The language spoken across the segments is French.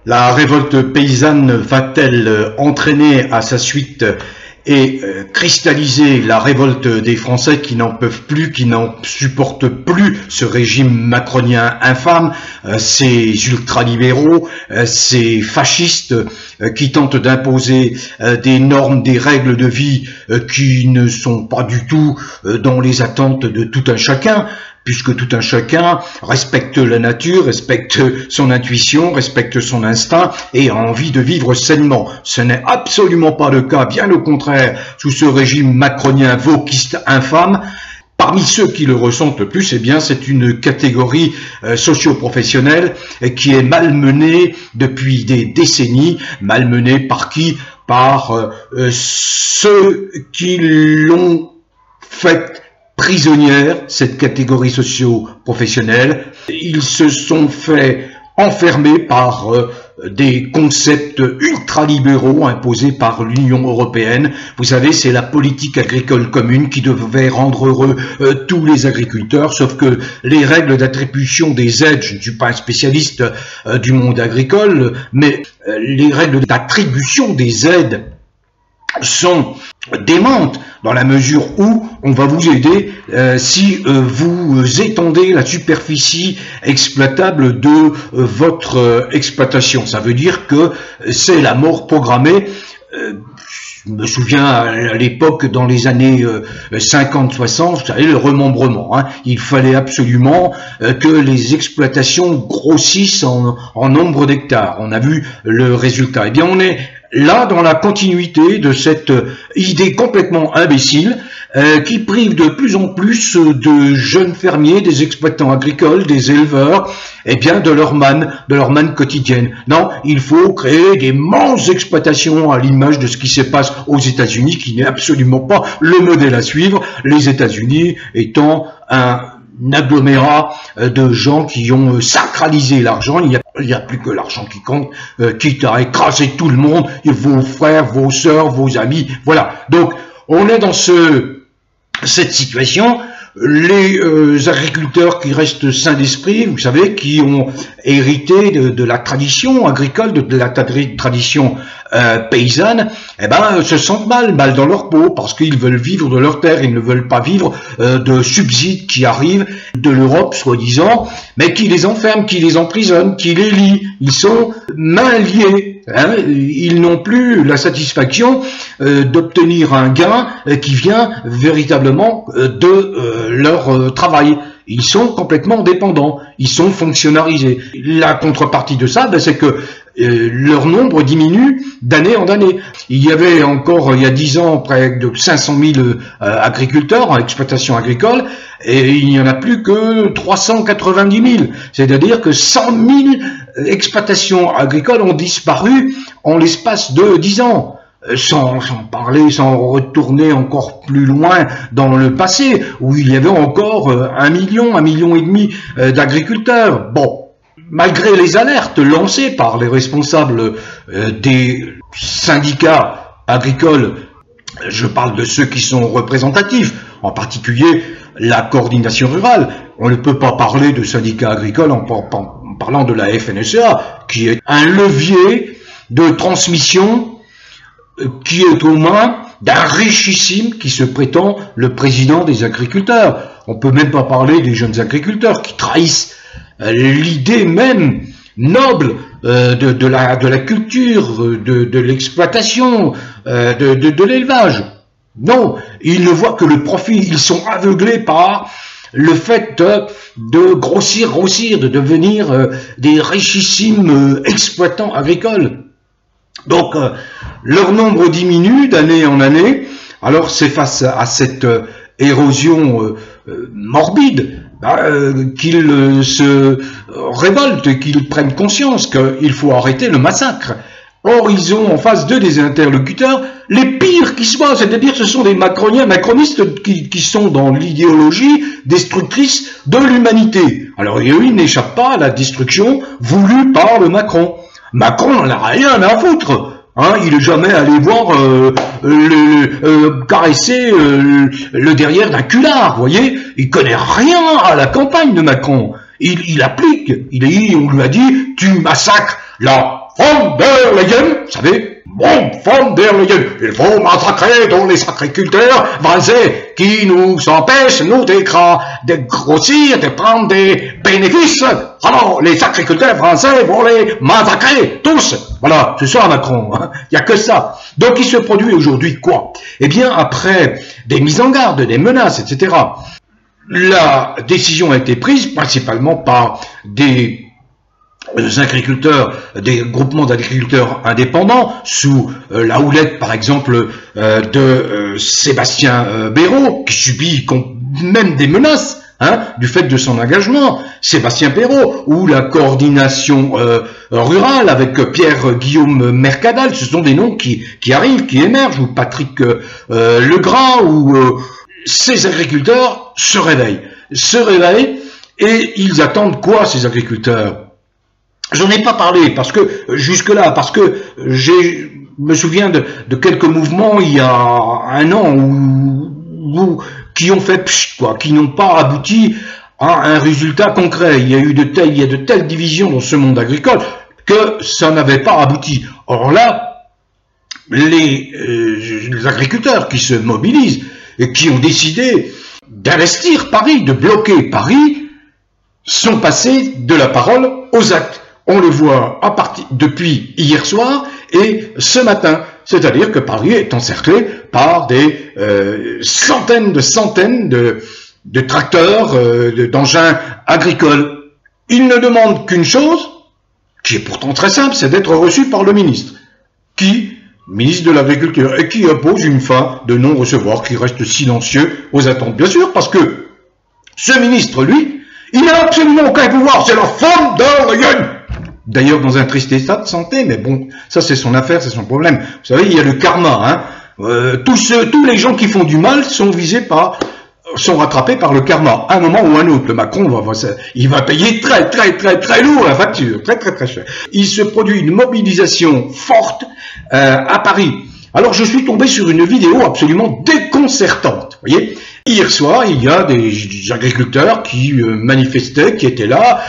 La révolte paysanne va-t-elle entraîner à sa suite et cristalliser la révolte des Français qui n'en peuvent plus, qui n'en supportent plus ce régime macronien infâme, ces ultralibéraux, ces fascistes qui tentent d'imposer des normes, des règles de vie qui ne sont pas du tout dans les attentes de tout un chacun, puisque tout un chacun respecte la nature, respecte son intuition, respecte son instinct et a envie de vivre sainement. Ce n'est absolument pas le cas, bien au contraire, sous ce régime macronien vauquiste infâme. Parmi ceux qui le ressentent le plus, eh bien, c'est une catégorie socio-professionnelle qui est malmenée depuis des décennies. Malmenée par qui? Par ceux qui l'ont fait prisonnière, cette catégorie socio-professionnelle. Ils se sont fait enfermer par des concepts ultralibéraux imposés par l'Union européenne. Vous savez, c'est la politique agricole commune qui devait rendre heureux tous les agriculteurs, sauf que les règles d'attribution des aides, je ne suis pas un spécialiste du monde agricole, mais les règles d'attribution des aides sont démentes dans la mesure où on va vous aider si vous étendez la superficie exploitable de votre exploitation. Ça veut dire que c'est la mort programmée. Je me souviens à l'époque, dans les années 50-60, vous savez, le remembrement. Il fallait absolument que les exploitations grossissent en nombre d'hectares. On a vu le résultat. Eh bien, on est là dans la continuité de cette idée complètement imbécile qui prive de plus en plus de jeunes fermiers, des exploitants agricoles, des éleveurs, eh bien de leur manne quotidienne. Non, il faut créer des immenses exploitations à l'image de ce qui se passe aux États-Unis, qui n'est absolument pas le modèle à suivre, les États-Unis étant un agglomérat de gens qui ont sacralisé l'argent. Il n'y a plus que l'argent qui compte, quitte à écraser tout le monde, vos frères, vos sœurs, vos amis, voilà. Donc, on est dans cette situation. Les agriculteurs qui restent sains d'esprit, vous savez, qui ont hérité de la tradition agricole, de la tradition paysanne, eh ben, se sentent mal dans leur peau, parce qu'ils veulent vivre de leur terre, ils ne veulent pas vivre de subsides qui arrivent de l'Europe, soi-disant, mais qui les enferment, qui les emprisonnent, qui les lient. Ils sont mains liées. Ils n'ont plus la satisfaction d'obtenir un gain qui vient véritablement de leur travail. Ils sont complètement dépendants, ils sont fonctionnalisés. La contrepartie de ça, c'est que leur nombre diminue d'année en année. Il y avait encore, il y a 10 ans, près de 500 000 agriculteurs en exploitation agricole, et il n'y en a plus que 390 000. C'est-à-dire que 100 000 exploitations agricoles ont disparu en l'espace de 10 ans. Sans retourner encore plus loin dans le passé, où il y avait encore 1 million et demi d'agriculteurs. Bon, malgré les alertes lancées par les responsables des syndicats agricoles, je parle de ceux qui sont représentatifs, en particulier la coordination rurale. On ne peut pas parler de syndicats agricoles en parlant de la FNSEA, qui est un levier de transmission qui est aux mains d'un richissime qui se prétend le président des agriculteurs. On peut même pas parler des jeunes agriculteurs qui trahissent l'idée même noble de la culture, de l'exploitation, de l'élevage. Non, ils ne voient que le profit, ils sont aveuglés par le fait de grossir, de devenir des richissimes exploitants agricoles. Donc, leur nombre diminue d'année en année. Alors, c'est face à cette érosion morbide qu'ils se révoltent, qu'ils prennent conscience qu'il faut arrêter le massacre. Or, ils ont en face d'eux des interlocuteurs les pires qui soient, c'est-à-dire ce sont des macronistes qui sont dans l'idéologie destructrice de l'humanité. Alors, eux, ils n'échappent pas à la destruction voulue par le Macron. Macron n'en a rien à foutre. Il est jamais allé voir caresser le derrière d'un culard, vous voyez. Il connaît rien à la campagne de Macron. Il applique. On lui a dit, tu massacres. Là, von der Leyen, vous savez, von der Leyen, il faut massacrer tous les agriculteurs français qui nous empêchent, nous, de grossir, de prendre des bénéfices. Alors, les agriculteurs français vont les massacrer, tous. Voilà, c'est ça Macron, hein. Il n'y a que ça. Donc il se produit aujourd'hui quoi? Eh bien, après des mises en garde, des menaces, etc., la décision a été prise principalement par des agriculteurs, des groupements d'agriculteurs indépendants, sous la houlette par exemple de Sébastien Bayrou, qui subit même des menaces du fait de son engagement, Sébastien Bayrou, ou la coordination rurale avec Pierre-Guillaume Mercadal, ce sont des noms qui arrivent, qui émergent, ou Patrick Legras, ou ces agriculteurs se réveillent, et ils attendent quoi, ces agriculteurs? J'en ai pas parlé parce que jusque-là, parce que je me souviens de quelques mouvements il y a un an qui ont fait pchit, quoi, qui n'ont pas abouti à un résultat concret. Il y a de telles divisions dans ce monde agricole que ça n'avait pas abouti. Or là, les agriculteurs qui se mobilisent et qui ont décidé d'investir Paris, de bloquer Paris, sont passés de la parole aux actes. On le voit depuis hier soir et ce matin, c'est-à-dire que Paris est encerclé par des centaines de tracteurs, d'engins agricoles. Ils ne demandent qu'une chose, qui est pourtant très simple, c'est d'être reçu par le ministre, ministre de l'Agriculture, et qui oppose une fin de non-recevoir, qui reste silencieux aux attentes. Bien sûr, parce que ce ministre, lui, il n'a absolument aucun pouvoir, c'est la von der Leyen. D'ailleurs, dans un triste état de santé, mais bon, ça c'est son affaire, c'est son problème. Vous savez, il y a le karma, tous les gens qui font du mal sont rattrapés par le karma, à un moment ou un autre. Le Macron, il va payer très lourd la facture, très cher. Il se produit une mobilisation forte à Paris. Alors, je suis tombé sur une vidéo absolument déconcertante, vous voyez. Hier soir, il y a des agriculteurs qui manifestaient, qui étaient là,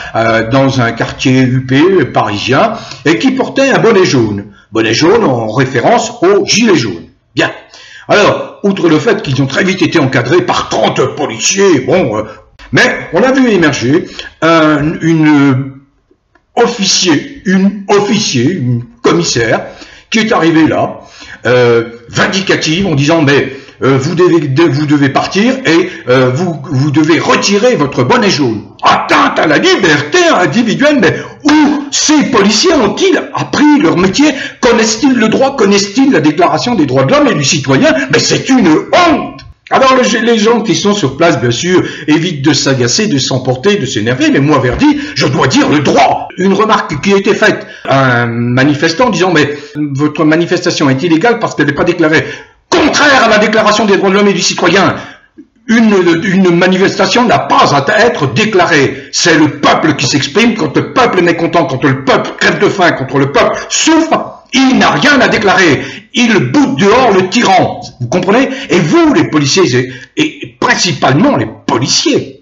dans un quartier huppé parisien, et qui portaient un bonnet jaune. Bonnet jaune en référence au gilet jaune. Bien. Alors, outre le fait qu'ils ont très vite été encadrés par 30 policiers, mais on a vu émerger une commissaire, qui est arrivée là, vindicative, en disant, mais vous devez partir et vous devez retirer votre bonnet jaune. Atteinte à la liberté individuelle, mais où ces policiers ont-ils appris leur métier? Connaissent-ils le droit? Connaissent-ils la déclaration des droits de l'homme et du citoyen? Mais c'est une honte! Alors les gens qui sont sur place, bien sûr, évitent de s'agacer, de s'emporter, de s'énerver, mais moi, Verdi, je dois dire le droit. Une remarque qui a été faite à un manifestant disant, mais votre manifestation est illégale parce qu'elle n'est pas déclarée. Contraire à la déclaration des droits de l'homme et du citoyen, une manifestation n'a pas à être déclarée. C'est le peuple qui s'exprime. Quand le peuple est mécontent, quand le peuple crève de faim, quand le peuple souffre, il n'a rien à déclarer. Il boute dehors le tyran. Vous comprenez? Et vous, les policiers, et principalement les policiers,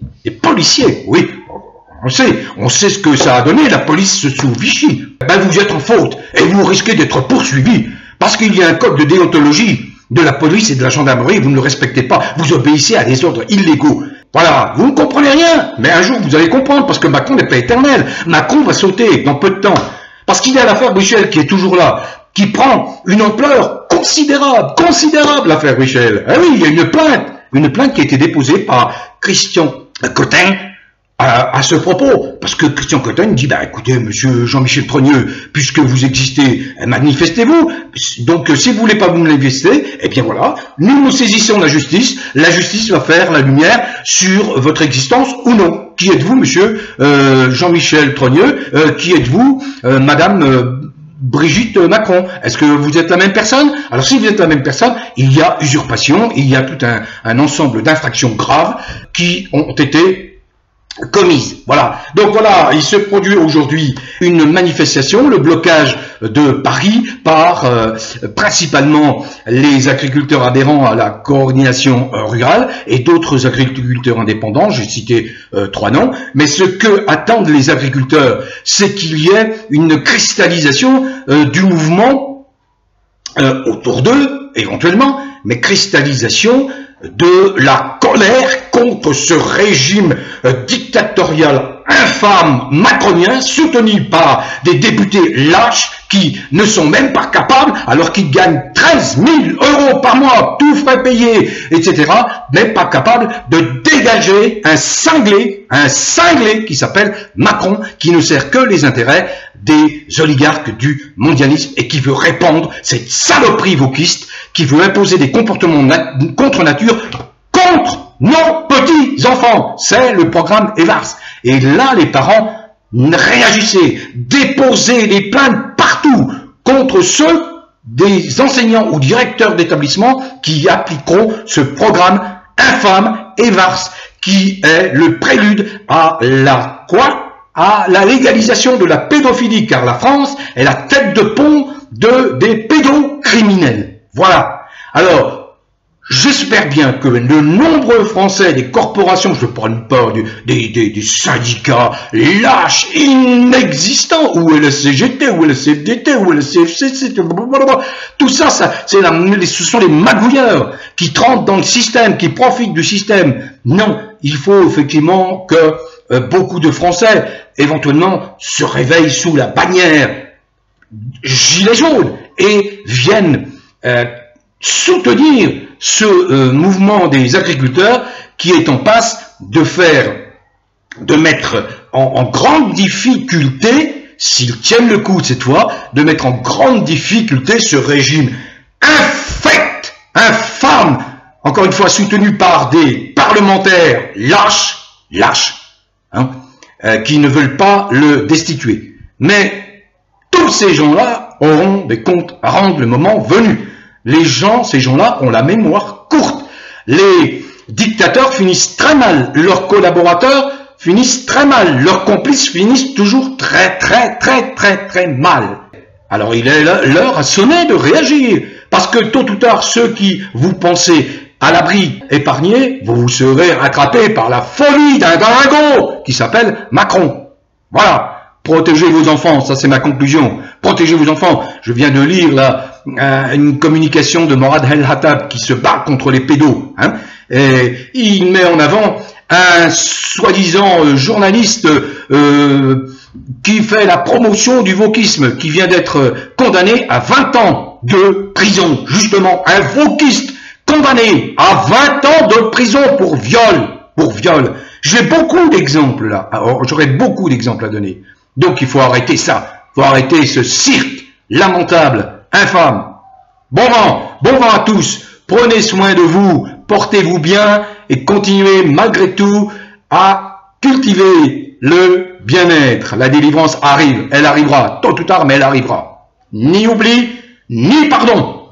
oui, on sait ce que ça a donné, la police sous Vichy. Ben, vous êtes en faute et vous risquez d'être poursuivis parce qu'il y a un code de déontologie de la police et de la gendarmerie, vous ne le respectez pas, vous obéissez à des ordres illégaux. Voilà, vous ne comprenez rien, mais un jour vous allez comprendre, parce que Macron n'est pas éternel. Macron va sauter dans peu de temps, parce qu'il y a l'affaire Michel qui est toujours là, qui prend une ampleur considérable l'affaire Michel. Ah oui, il y a une plainte qui a été déposée par Christian Cotin, à ce propos, parce que Christian Cotin dit, bah écoutez, monsieur Jean-Michel Trogneux, puisque vous existez, manifestez-vous, donc si vous voulez pas vous manifester, eh bien voilà, nous saisissons la justice va faire la lumière sur votre existence ou non. Qui êtes-vous, monsieur Jean-Michel Trogneux? Qui êtes-vous, madame Brigitte Macron? Est-ce que vous êtes la même personne? Alors si vous êtes la même personne, il y a usurpation, il y a tout un ensemble d'infractions graves qui ont été commises. Voilà. Donc voilà, il se produit aujourd'hui une manifestation, le blocage de Paris par principalement les agriculteurs adhérents à la coordination rurale et d'autres agriculteurs indépendants. J'ai cité 3 noms. Mais ce que attendent les agriculteurs, c'est qu'il y ait une cristallisation du mouvement autour d'eux, éventuellement, mais cristallisation de la colère contre ce régime dictatorial infâme macronien soutenu par des députés lâches qui ne sont même pas capables, alors qu'ils gagnent 13 000 € par mois, tout frais payés, etc., même pas capables de dégager un cinglé qui s'appelle Macron, qui ne sert que les intérêts des oligarques du mondialisme et qui veut répandre cette saloperie wokiste, qui veut imposer des comportements contre nature, contre nos petits-enfants. C'est le programme EVARS. Et là, les parents réagissaient, déposaient des plaintes partout contre ceux des enseignants ou directeurs d'établissements qui appliqueront ce programme infâme EVARS, qui est le prélude à la quoi? À la légalisation de la pédophilie, car la France est la tête de pont des pédocriminels. Voilà. Alors, j'espère bien que de nombreux Français, des corporations, je ne parle pas des syndicats lâches, inexistants, ou la CGT, ou la CFDT, ou la CFCC, tout ça, ce sont les magouilleurs qui trempent dans le système, qui profitent du système. Non, il faut effectivement que beaucoup de Français, éventuellement, se réveillent sous la bannière gilet jaune et viennent soutenir ce mouvement des agriculteurs qui est en passe de mettre en grande difficulté, s'ils tiennent le coup cette fois, de mettre en grande difficulté ce régime infect, infâme, encore une fois soutenu par des parlementaires lâches, hein, qui ne veulent pas le destituer. Mais tous ces gens-là auront des comptes à rendre le moment venu. Ces gens-là ont la mémoire courte. Les dictateurs finissent très mal, leurs collaborateurs finissent très mal, leurs complices finissent toujours très mal. Alors il est l'heure à sonner de réagir, parce que tôt ou tard, ceux qui vous pensez à l'abri épargnés, vous serez rattrapés par la folie d'un dingo qui s'appelle Macron. Voilà. Protégez vos enfants, ça c'est ma conclusion. Protégez vos enfants. Je viens de lire là une communication de Morad El-Hattab qui se bat contre les pédos. Hein, et il met en avant un soi-disant journaliste qui fait la promotion du wokisme, qui vient d'être condamné à 20 ans de prison. Justement, un wokiste condamné à 20 ans de prison pour viol. J'ai beaucoup d'exemples là. J'aurais beaucoup d'exemples à donner. Donc il faut arrêter ça. Il faut arrêter ce cirque lamentable, infâme. Bon vent à tous. Prenez soin de vous, portez-vous bien et continuez malgré tout à cultiver le bien-être. La délivrance arrive, elle arrivera, tôt ou tard, mais elle arrivera. Ni oubli, ni pardon.